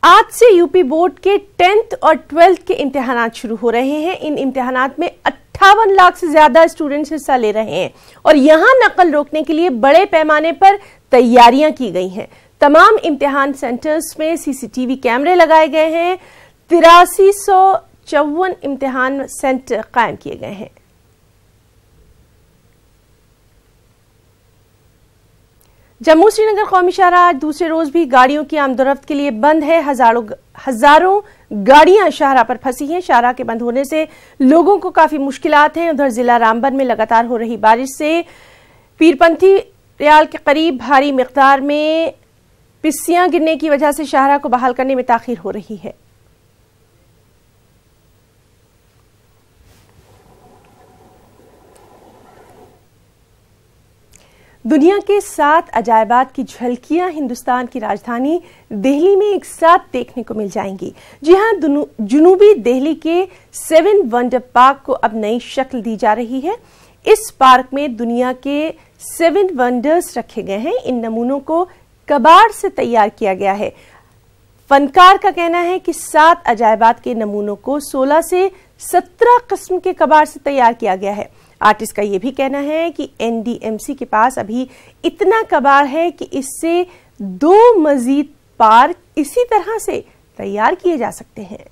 आज से UP board के 10th और 12th के इम्तिहानात शुरू हो रहे हैं। इन इम्तिहानात में 58 लाख से ज्यादा स्टूडेंट्स हिस्सा ले रहे हैं और यहां नकल रोकने के लिए बड़े पैमाने पर तैयारियां की गई हैं। तमाम इम्तिहान सेंटर्स में सीसीटीवी कैमरे लगाए गए हैं। 8354 इम्तिहान सेंटर कायम किए गए हैं। जम्मू श्रीनगर कौमी शाहराह आज दूसरे रोज भी गाड़ियों की आमदोरफ्त के लिए बंद है। हजारों गाड़ियां शाहराह पर फंसी हैं। शाहराह के बंद होने से लोगों को काफी मुश्किलात हैं। उधर जिला रामबन में लगातार हो रही बारिश से पीरपंथी रियाल के करीब भारी मिकदार में पिस्सियां गिरने की वजह से शाहराह को बहाल करने में ताखीर हो रही है। दुनिया के 7 अजायबात की झलकियां हिंदुस्तान की राजधानी दिल्ली में एक साथ देखने को मिल जाएंगी। जी हां, जुनूबी दिल्ली के 7 वंडर पार्क को अब नई शक्ल दी जा रही है। इस पार्क में दुनिया के 7 वंडर्स रखे गए हैं। इन नमूनों को कबाड़ से तैयार किया गया है। फनकार का कहना है कि 7 अजायबात के नमूनों को 16 से 17 किस्म के कबाड़ से तैयार किया गया है। आर्टिस्ट का यह भी कहना है कि एनडीएमसी के पास अभी इतना कबाड़ है कि इससे 2 मजीद पार्क इसी तरह से तैयार किए जा सकते हैं।